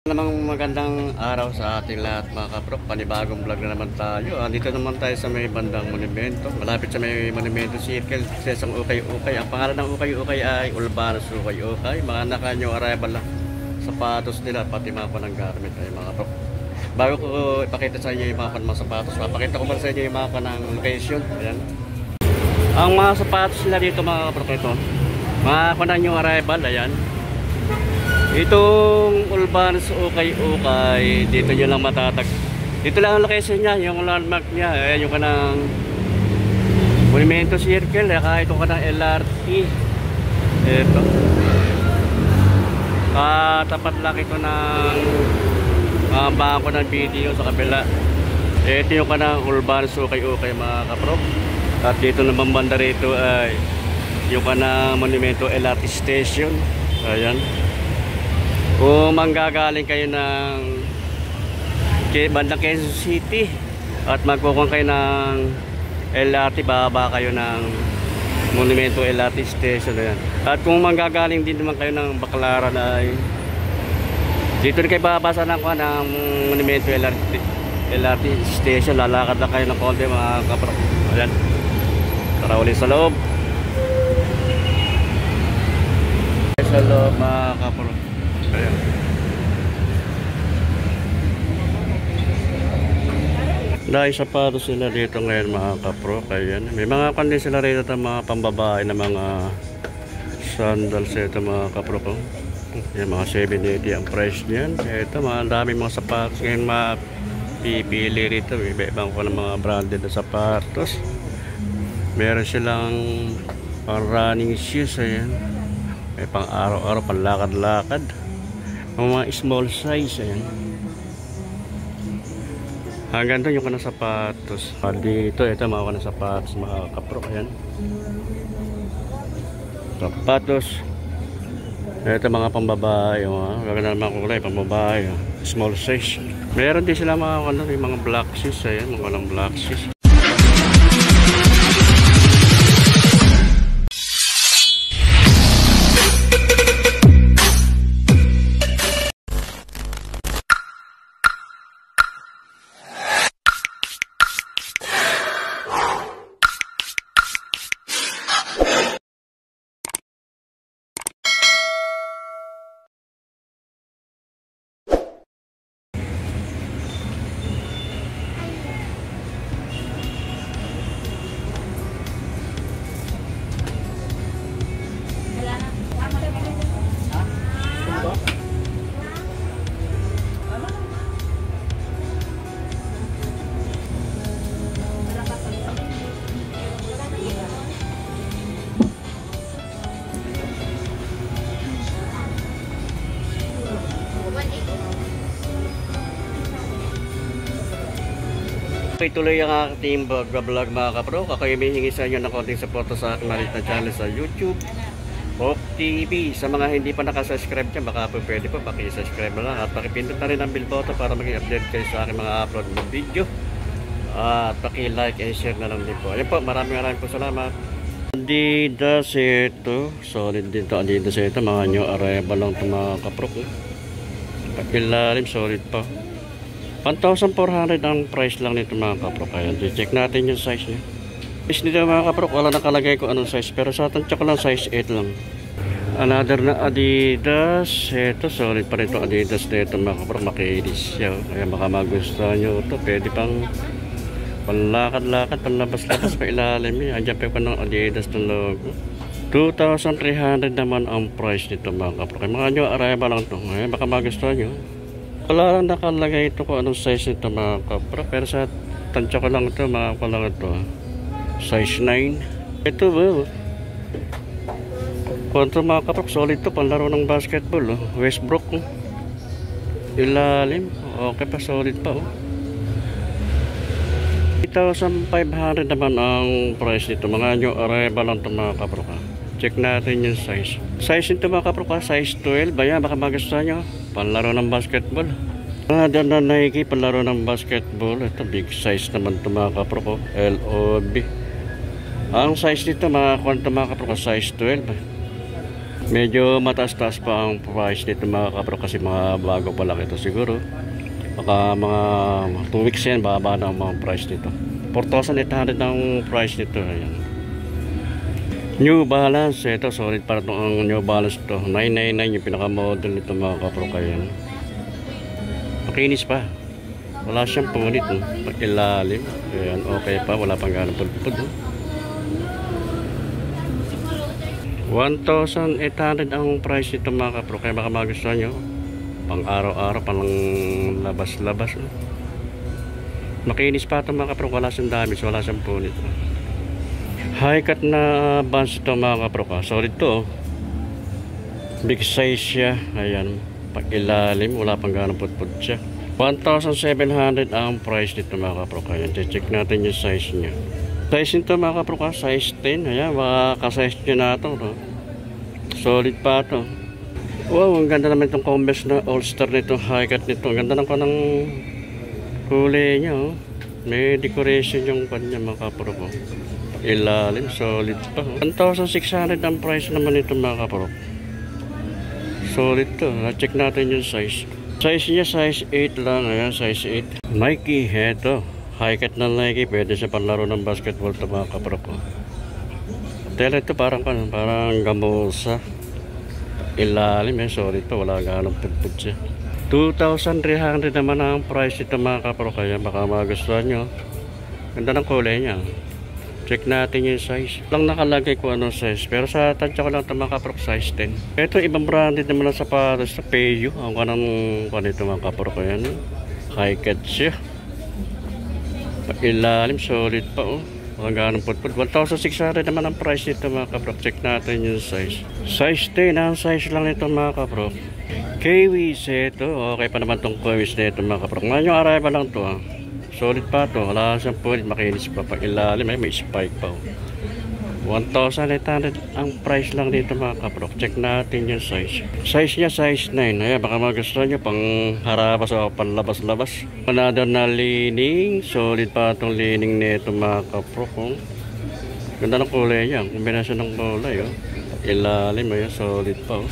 Namang magandang araw sa ating lahat mga kaprok. Panibagong vlog na naman tayo. Dito naman tayo sa may bandang monumento. Malapit sa may monumento circle sa isang ukay-ukay. Ang pangalan ng ukay-ukay ay Ulbanos Ukay-ukay. Mga naka-new arrival lang sapatos nila, pati mga panang garment ay mga kaprok. Bago ko ipakita sa inyo yung mga sapatos, papakita ko pa sa inyo yung mga panang location. Ayan. Ang mga sapatos nila dito mga kaprok, ito mga panang new arrival. Ayan, itong Ulbanos Ukay-ukay, dito nyo lang matatag. Dito lang ang location niya, yung landmark niya. Ayan yung kanang Monumento Circle, kahit ito kanang LRT. Ito. Tapat lang ito ng bangko ng video sa kabila. Ito yung kanang Ulbanos Ukay-ukay mga kaprok. At dito naman banda rito ay yung kanang Monumento LRT Station. Ayan. Kung manggagaling kayo ng bandang Quezon City at magkukuha kayo ng LRT, bababa kayo ng Monumento LRT Station. Ayan. At kung manggagaling din naman kayo ng Baclaran ay dito rin kayo babasa ng Monumento LRT Station. Lalakad lang kayo ng konti mga kaprok. Ayan. Tara ulit sa loob. Sa loob mga kaprok. Ayan. Dahil sapatos sila dito ngayon mga kapro. Ayan. May mga kandil sila rito ng mga pambabae na mga sandals ito mga kapro ko. Ayan, mga 780 ang price niyan. Ito mga daming mga sapatos ngayon mapipili rito. Iba-ibang ko ng mga branded na sapatos. Meron silang pang running shoes. Ayan. May pang araw-araw, pang lakad-lakad. Mga small size. Ayan. Hanggang doon yung kanang sapatos. Dito ito mga kanang sapatos mga kapro. Ayan. Sapatos. Ito mga pambabae. Gaganda ng mga kulay pambabae. Small size. Meron din sila mga black shoes. Ayan, mga kanang black shoes. Tuloy ang aking vlog mga kapro. Ako ay hihingi sa inyo ng konting suporta sa aking maliit na channel sa YouTube, Pop TV. Sa mga hindi pa nakasubscribe dyan, baka po pwede po pakisubscribe na lang at pakipindot na rin ang bell button para maging update kayo sa aking mga upload ng video. At paki-like and share na lang din po. Ayun po, maraming po salamat. Adidas ito, solid din to. Adidas ito, mga new arrival lang ito mga kapro. Pakilalim, solid pa. 1,400 ang price lang nito mga kaprok. Kaya check natin yung size niya. Size nito mga kaprok, wala nakalagay ko anong size, pero sa tansya ko lang size 8 lang. Another na Adidas. Ito solid pa rin ito Adidas nito mga kaprok. Makinis siya. Kaya baka magustuhan nyo ito. Pwede pang panlakad-lakad, panlabas-labas pa ilalim niya. Andiyan pa ko ng Adidas ng logo. 2,300 naman ang price nito mga kaprok. Mga nyo arrival lang ito. Baka magustuhan nyo. Wala lang nakalagay ito kung anong size nito mga kapro, pero sa tansya ko lang ito mga kapro ito, size 9. Ito ba kontra mga kapro, solid ito panlaro ng basketball. Westbrook ilalim, okay pa, solid pa. 8,500 naman ang price nito. Mga new arrival lang ito mga kapro. Check natin yung size. Size nito mga kapro, size 12. Bayan, baka magustuhan nyo. Panlaro ng basketball. Mga na Nike, panlaro ng basketball. Ito, big size naman ito mga kapro ko. LOB. Ang size nito mga kapro ko, size 12. Medyo mataas-taas pa ang price nito mga kapro kasi mga bago pa lang ito siguro. Baka mga 2 weeks yan, baba na ang mga price nito. 4,800 ang price nito. Ayan. New Balance, ito solid para itong New Balance to. 999 yung pinaka-model nito mga kapro kaya. Makinis pa. Wala siyang punit, pag-ilalim. Ayan, okay pa, wala pang ganang pudpud. 1,800 ang price nito mga kapro kaya baka magustuhan nyo. Pang araw-araw, pang labas-labas. Makinis pa ito mga kapro, wala siyang damage, wala siyang punit. High cut na bands ito mga kapro ka. Solid to. Big size siya. Ayan, pag-ilalim, wala pang ganang pudpud siya. 1,700 ang price nito mga kapro ka. Ayan, check natin yung size niya. Size nito mga kapro ka, size 10. Ayan, makaka-size nyo na ito. No? Solid pa ito. Wow, ang ganda naman itong Converse na All-Star nito, high cut nito. Ang ganda ng kanang kulay niya, oh. May decoration yung kanya mga kapro ko. Ilalim, solid pa. 1,600 ang price naman nito mga kapro. Solid to. Check natin yung size. Size niya, size 8 lang. Ayan, size 8. Nike, heto. High cut na Nike. Pwede siya panlaro ng basketball to mga kapro ko. Tela ito parang gamusa. Ilalim solid pa, wala ganong pudpud siya. 2,300 naman ang price ito mga kapro kaya baka magustuhan nyo. Ganda ng kulay niya. Check natin yung size. Lang nakalagay ko anong size, pero sa tansya ko lang ito mga kapro, size 10. Ito ibang branded naman sa sapatos sa Peyo. Ang kanang kanito mga kapro kaya high cut siya. Ilalim, solid pa oh. Mga ganong pudpud. 1,600 naman ang price nito mga kapro. Check natin yung size. Size 10 ang size lang nito mga kapro. Kiwis ito. Okay pa naman itong kiwis nito mga kapro. Ngayon yung arrival lang to ah. Solid pa to. Wala siyang punit. Makinis pa pag ilalim. May spike pa oh. 1,800 ang price lang dito mga kapro. Check natin yung size. Size niya size 9. Ayan, baka magustuhan nyo pang harabas o panlabas-labas. Another na lining. Solid pa itong lining nito mga kapro. Ganda ng kulay niya. Kombinasyon ng kulay. Oh. Ilalim. Ayan, solid pa. Oh.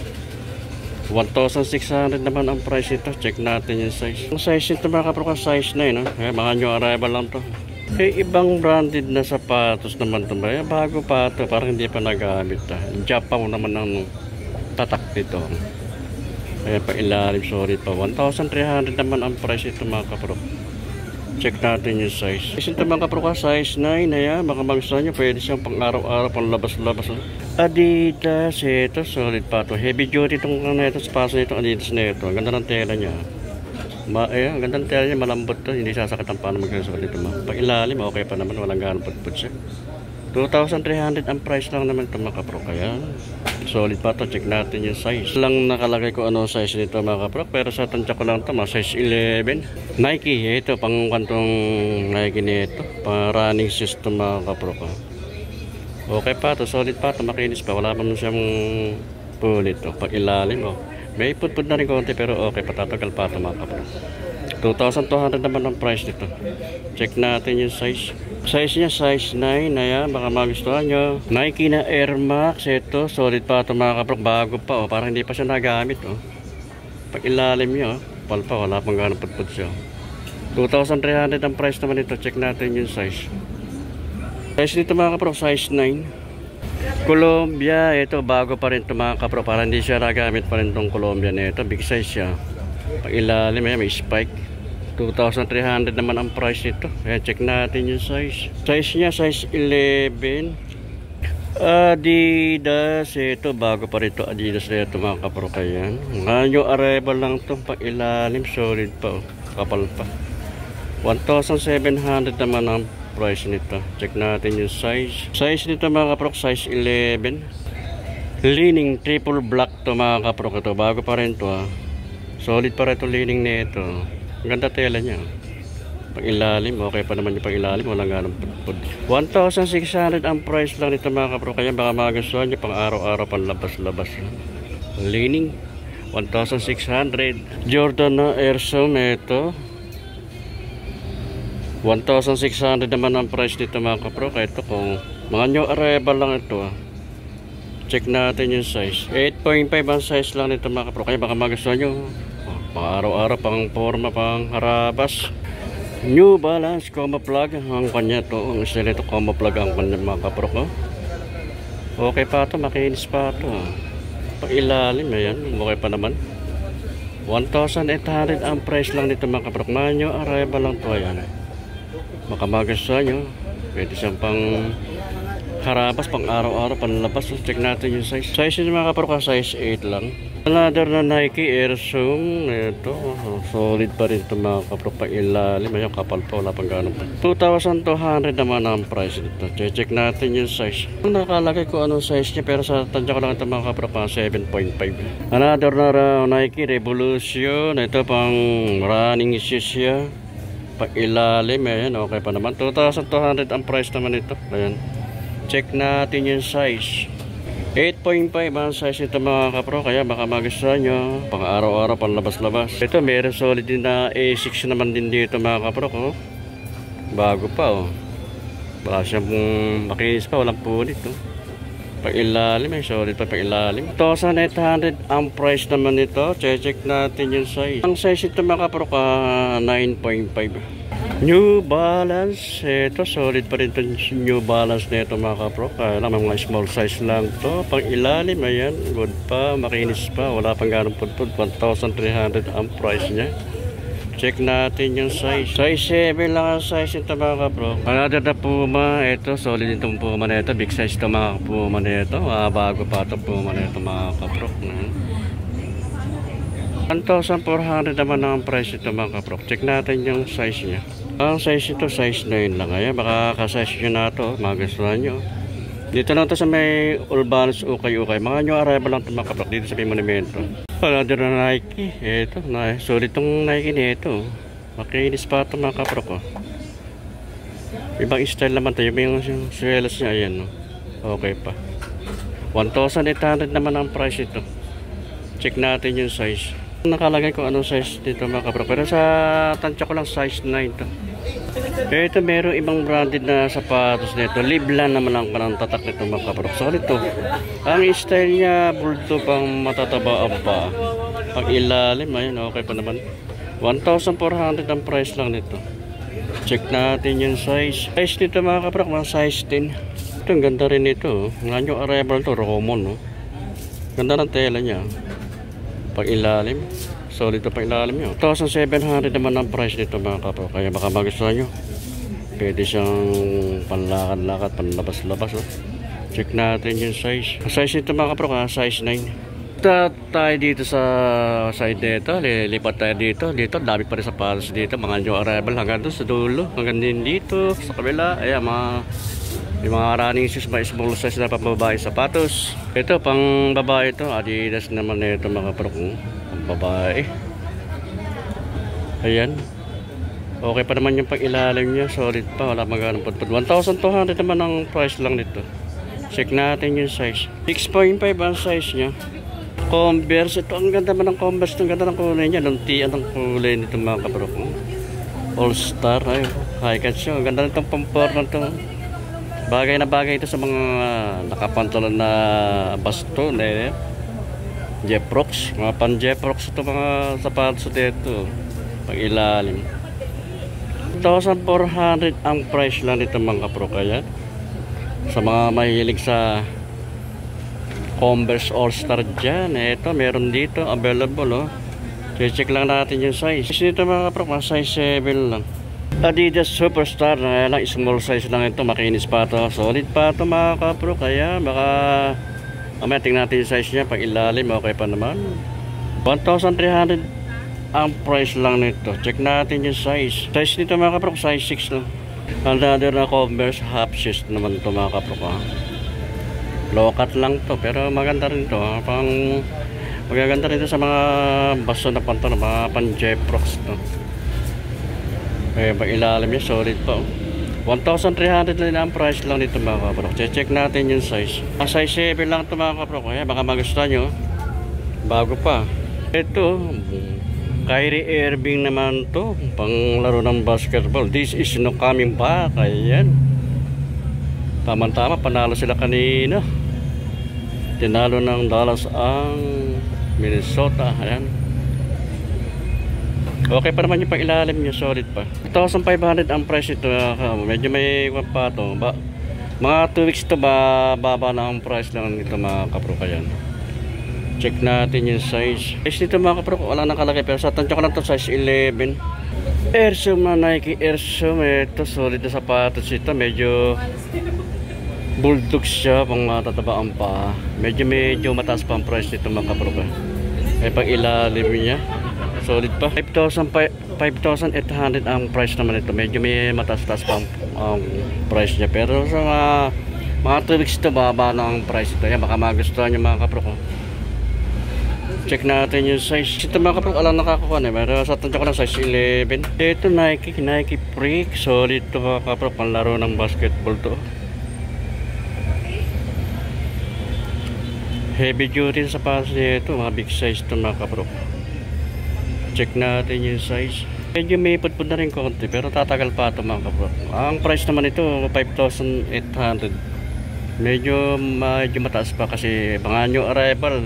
1,600 naman ang price ito. Check natin yung size. Ang size ito mga kapro size 9. Oh. Ayan, mga new arrival lang to. Ibang branded na sapatos naman ito ba? Bago pa ito, parang hindi pa nagamit. Japan naman ang tatak nito. Kaya pa ilalim, sorry pa. 1,300 naman ang price ito mga kapro. Check natin yung size. Ito mga kapro size 9. Ayan, baka magustuhan nyo, pwede siyang pang araw-araw, pang labas-labas. Adidas, ito, solid pa ito. Heavy duty itong sapatos nito, Adidas na ito. Ang ganda ng tela niya. Ang ganda ng tela niya, malambot to. Hindi sasakit ang paano magkasuot dito. Pag ilalim, okay pa naman. Walang ganong putput siya. 2,300 ang price lang naman ito mga kapro. Kaya solid pa to. Check natin yung size. Lang nakalagay ko ano size nito mga kapro. Pero sa tansya ko lang ito, size 11. Nike, ito pang kantong Nike nito. Pang running system mga kapro ko. Okay pa to, solid pa to. Makinis pa. Wala pa naman siyang punit. Pag ilalim, may putpud na rin konti pero okay, patatagal pa ito mga kapro. 2,200 naman ang price nito. Check natin yung size. Size niya size 9. Ayan, baka magustuhan nyo. Nike na Air Max. Ito, solid pa ito mga kapro. Bago pa, parang hindi pa siya nagamit. Pag ilalim nyo, palpa, wala pang ganang putpud siya. 2,300 ang price naman ito. Check natin yung size. Size nito mga kapro, size 9. Columbia, ito bago pa rin ito mga kapro, para hindi siya nagamit pa rin itong Columbia na ito, big size siya. Pag ilalim, may spike. 2,300 naman ang price nito. Kaya check natin yung size. Size niya, size 11. Adidas, ito bago pa rin ito, Adidas na ito mga kapro. Kaya ngayon arrival lang ito, pag ilalim, solid pa, kapal pa. 1,700 naman ang price nito. Check natin yung size. Size nito mga kapro, size 11. Lining triple black to mga kapro. Ito bago pa rin to. Solid pa rin ito lining nito. Ang ganda tela niya. Pag ilalim, okay pa naman yung pag ilalim. Walang ganang pudpud. 1,600 ang price lang nito mga kapro. Kaya baka magustuhan nyo pang araw-araw, pang labas-labas. Lining 1,600. Jordan na Air Zoom ito. 1,600 naman ang price dito mga kapro. Kaya ito kung mga new arrival lang ito. Check natin yung size. 8.5 ang size lang nito mga kapro. Kaya baka magustuhan nyo. Pang araw-araw, pang forma, pang harabas. New Balance Combo Plug. Ang kanya to. Ang style ito Combo Plug ang kanya mga kapro ko. Okay pa ito. Makinis pa ito. Pang ilalim. Ayan. Okay pa naman. 1,800 ang price lang nito mga kapro. Manyo arrival lang to. Ayan. Baka magustuhan nyo. Pwede siyang pang harabas, pang araw-araw, panlabas. Check natin yung size. Size nyo mga kapro ka, size 8 lang. Another na Nike Air Zoom. Ito, solid pa rin ito mga kapro. Pang ilalim, ayun, kapal pa, wala pang gano'n pa. 2,200 naman ang price nito. Check natin yung size. Nakalagay ko anong size niya, pero sa tansya ko lang ito mga kapro pa, 7.5. Another na Nike Revolution. Ito pang running shoes siya. Pang ilalim, ayun, okay pa naman. 2,200 ang price naman ito. Ayan. Check natin yung size. 8.5 ang size ito mga kapro. Kaya baka magustuhan nyo. Pang araw-araw, pang labas-labas. Ito meron solid din na A6 naman din dito mga kapro ko. Bago pa oh. Wala siyang makinis pa. Walang punit oh. Pang ilalim eh. Solid pa pang ilalim. 2,800 ang price naman ito. Check natin yung size. Ang size ito mga kapro ka 9.5. New Balance, ito solid pa rin ito New Balance na ito mga kapro. Kaya lang mga small size lang to. Pang ilalim, ayan, good pa, makinis pa, wala pang ganong pudpud. 1,300 ang price niya. Check natin yung size. Size 7 lang ang size ito mga kapro. Another na Puma, ito solid itong Puma na ito. Big size ito mga Puma na ito. Bago pa ito Puma na ito mga kapro. 1,400 naman ang price ito mga kapro. Check natin yung size niya. Ang size ito, size 9 lang. Ayan, baka ka-size nyo na ito. Magustuhan nyo. Dito lang ito sa may Urbanus Ukay-Ukay. Mga nyo arrival lang ito mga kapro. Dito sa may monumento. Another na Nike. Ito, solid itong Nike nito. Makinis pa ito mga kapro ko. Ibang style naman ito. Yung swelas niya, ayan. Okay pa. 1,800 naman ang price ito. Check natin yung size. Nakalagay ko anong size dito mga kapro. Pero sa tansya ko lang size 9 to. Ito meron ibang branded na sapatos nito. Liblan naman ang kanang tatak nito mga kapro. Solid to. Ang style niya bulto pang matataba pa. Pag ilalim ayun okay pa naman. 1,400 ang price lang nito. Check natin yung size. Size nito mga kapro mga size 10. Ito ang ganda rin nito. Ngayon yung arrival to Romon. Ganda ng tela niya. Pag ilalim, solid to pag ilalim nyo. 1,700 naman ang price nito mga kapro. Kaya baka magustuhan nyo. Pwede siyang panlakad-lakad, panlabas-labas oh. Check natin yung size. Size nito mga kapro size 9. Tayo dito sa side nito. Lipat tayo dito. Dito, dami pa rin sapatos dito. Mga new arrival hanggang doon sa dulo. Hanggang din dito, sa kabila. Ayan, yung mga running shoes, may small size na pambabae sapatos. Ito pang babae ito, Adidas naman na ito mga kapro. Pang babae. Ayan. Okay pa naman yung pang ilalim niya, solid pa, wala magandang pudpud. 1,200 naman ang price lang nito. Check natin yung size. 6.5 ang size niya. Converse, ito ang ganda man ng Converse, ang ganda ng kulay niya. Luntian ang kulay nito mga kapro. All Star, ay, high cut siya. Ang ganda nitong pamporman ito. Bagay na bagay ito sa mga nakapantalon na baston eh. Jeprox, mga pan Jeprox ito mga sapatos dito. Pag ilalim. 1,400 ang price lang nito mga kapro. Kaya sa mga mahilig sa Converse All Star dyan, ito meron dito available oh. Check lang natin yung size. Ito mga kapro, size 7 lang. Adidas Superstar na lang, small size lang ito, makinis pa ito, solid pa ito mga kapro. Kaya baka mamaya tingnan natin yung size niya, pag ilalim okay pa naman. 1,300 ang price lang nito. Check natin yung size. Size nito mga kapro, size 6 lang. Another na Converse half shoes naman ito mga kapro ko. Low cut lang to, pero maganda rin to. Pang magaganda rin to sa mga baso na pantalon, mga pan Jeprox to. Kaya pag ilalim niya, solid pa. 1,300 lang ang price lang nito mga kapro. Check natin yung size. Size 7 lang ito mga kapro. Kaya baka magustuhan nyo. Bago pa. Ito, Kyrie Irving naman to. Pang laro ng basketball. This is no coming back. Ayan. Tama-tama, panalo sila kanina. Tinalo ng Dallas ang Minnesota. Ayan. Okay pa naman yung pang-ilalim niya, solid pa. 2,500 ang price ito. Medyo may pa to. Mga 2 weeks to baba na ang price lang nito mga kapro. Ayan. Check natin yung size. Size nito mga kapro, wala nakalagay pero sa tansya ko lang to size 11. Airsome na Nike Airsome. Ito solid na sapatos ito. Medyo bulldog siya, pang matatabaan pa. Medyo mataas pa ang price nito mga kapro. Ay pang ilalim niya. Solid pa. 5,800 ang price naman ito. Medyo may mataas-taas pa ang price niya. Pero sa mga 2 weeks ito, baba na ang price ito. Yan, baka magustuhan nyo mga kapro ko. Check natin yung size. Ito mga kapro, alam nakakuha na. Pero sa tansya ko lang size 11. Ito Nike Freak. Solid ito mga kapro. Panlaro ng basketball to. Heavy duty sa sapatos nito. Mga big size ito mga kapro. Check natin yung size. Medyo may pudpud na rin konti pero tatagal pa ito mga kapro. Ang price naman ito 5,800. Medyo mataas pa kasi mga new arrival.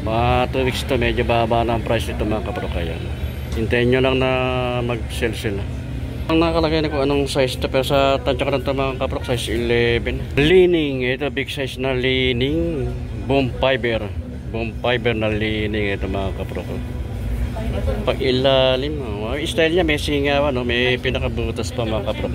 Mga 2 weeks to medyo baba na ang price nito mga kapro. Kaya hintayin nyo lang na mag-sell sila. Ang nakalagay na kung anong size ito pero sa tansya ko lang ito mga kapro, size 11. Leaning, ito big size na leaning. Boom fiber na leaning ito mga kapro. Pag ilalim, style niya may singawan, no? May pinakabutas pa mga kapro.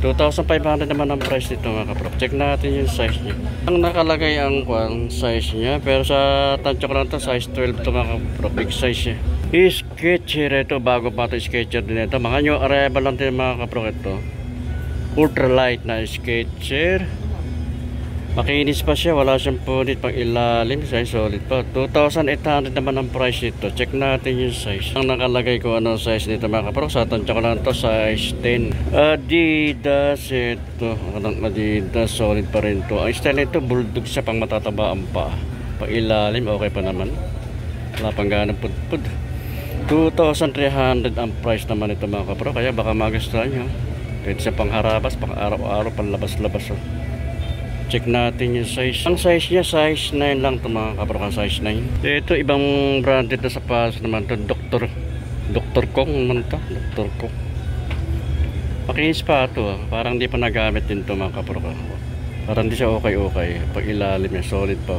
2,500 naman ang price nito mga kapro. Check natin yung size niya. Ang nakalagay ang size niya pero sa tansya ko lang ito size 12 ito mga kapro. Big size niya. Sketcher ito, bago pa ito sketcher din ito. Mga new arrival lang din mga kapro ito. Ultralight na sketcher. Makinis pa siya, wala siyang punit pang ilalim, size solid pa. 2,800 naman ang price nito. Check natin yung size. Ang nakalagay ko ano size nito mga kapro, sa tansya ko lang ito size 10. Adidas ito. Anong Adidas, solid pa rin to. Ang style nito bulldog siya, pang matatabaan pa. Pang ilalim, okay pa naman. Wala pang ganang pudpud. 2,300 ang price naman ito mga kapro, kaya baka magustuhan nyo. Pwede siya pang harabas, pang araw-araw, pang labas-labas. Check natin yung size. Ang size niya, size 9 lang ito mga kapro, size 9. Ito, ibang branded na sapatos naman ito. Dr. Kong naman ito. Dr. Kong. Makinis pa ito. Parang di pa nagamit din ito mga kapro. Parang di siya okay. Pag ilalim niya, solid pa.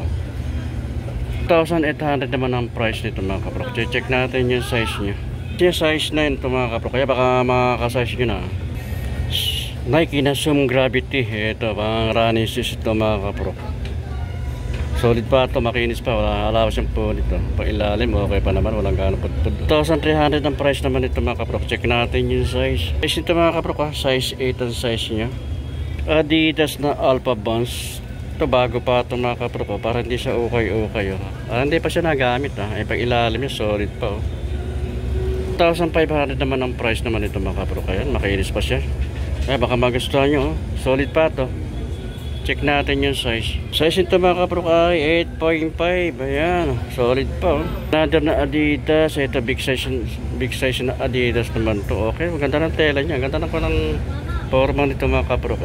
2,800 naman ang price nito mga kapro. Check natin yung size niya. Size 9 ito mga kapro. Kaya baka makakasize nyo na. Nike na Zoom Gravity. Ito, pang running shoes ito mga kapro. Solid pa ito, makinis pa. Wala siyang punit ito. Pang ilalim, okay pa naman. Walang gano'ng pudpud. 2,300 ang price naman ito mga kapro. Check natin yung size. Size nito mga kapro, size 8 ang size niya. Adidas na Alpha Bounce. Ito, bago pa ito mga kapro ko. Para hindi siya okay. Hindi pa siya nagamit. Pang ilalim niya, solid pa. 1,500 naman ang price naman ito mga kapro. Kaya makinis pa siya. Baka magustuhan nyo. Solid pa to. Check natin yung size. Size nito mga kapro ay 8.5. Ayan, solid pa. Another na Adidas. Ito big size na Adidas naman to. Okay, maganda ng tela niya. Ganda ng forma nito mga kapro.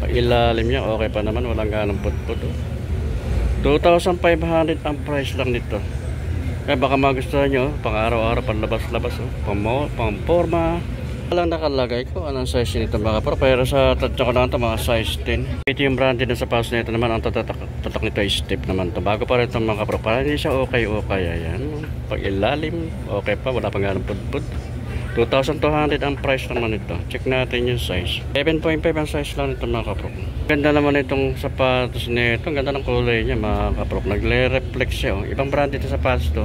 Ilalim niya, okay pa naman. Walang ganong pudpud. 2,500 ang price lang nito. Baka magustuhan nyo. Pang araw-araw, pang labas-labas. Pang forma. Walang nakalagay ko anong size nito mga kapro, pero sa tansya ko lang ito mga size 10. Ito yung branded na sapatos nito naman. Ang tatak nito ay step naman to. Bago pa rin ito mga kapro, para hindi siya okay. Ayan, pag ilalim okay pa, wala pang ganong pudpud. 2,200 ang price naman ito. Check natin yung size. 7.5 ang size lang nito mga kapro. Ganda naman itong sapatos nito. Ang ganda ng kulay niya mga kapro. Nagle-reflect siya. Ibang branded na sapatos to.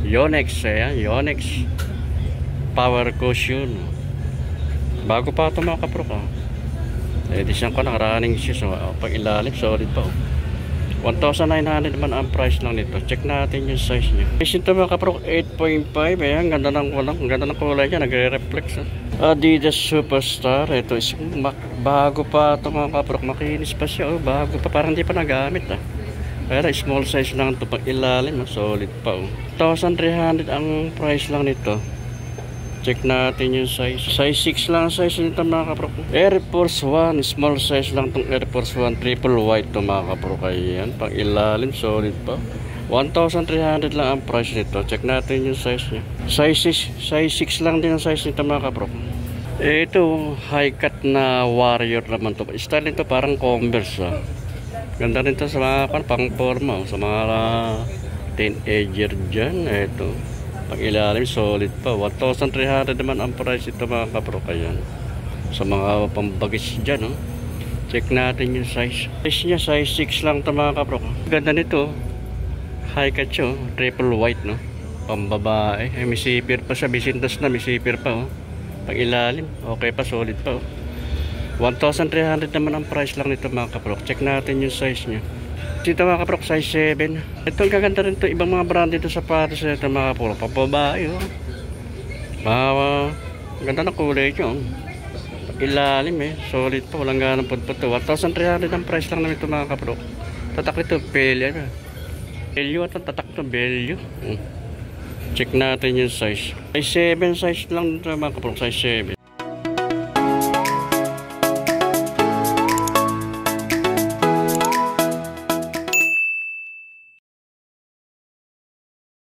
Yonex. Ayan, Yonex Power Cushion. Bago pa ito mga kapro ka. Edition ko ng running shoes. Pag ilalim, solid pa. 1,900 naman ang price lang nito. Check natin yung size niya. Size nito mga kapro, 8.5. Ayan, ganda ng kulay niya. Nagre-reflex. Adidas Superstar. Ito is bago pa ito mga kapro. Makinis pa siya. Bago pa. Parang hindi pa nagamit. Pero small size lang ito. Pag ilalim, solid pa. 1,300 ang price lang nito. Check natin yung size. Size 6 lang ang size nito mga kapro. Air Force 1. Small size lang tong Air Force 1. Triple white to mga kapro. Kaya yan. Pang ilalim. Solid pa. 1,300 lang ang price nito. Check natin yung size niya. Size 6 lang din ang size nito mga kapro. Ito, high cut na Warrior naman to. Style nito parang Converse. Ganda rin to sa mga pang forma. Sa mga teenager dyan. Ito. Pang ilalim, solid pa. 1,300 naman ang price ito mga kapro. Kaya sa mga pambagis dyan. Check natin yung size. Size niya, size 6 lang ito mga kapro. Ganda nito. High cut siya. Triple white. No? Pambabae. May zipper pa siya. Bisintas na. May zipper pa. Pang ilalim. Okay pa. Solid pa. 1,300 naman ang price lang nito mga kapro. Check natin yung size niya. Dito mga kaprok, size 7. Ito ang gaganda rin ito. Ibang mga brand dito sa patos ito mga kaprok. Papabae ganda na kulay nyo. Ilalim solid pa. Walang ganang pudpud. 1,300 ang price lang namin ito mga kaprok. Tatak ito. Belyo at tatak ito. Belyo. Check natin yung size. Size 7 size lang ito mga kaprok. Size 7.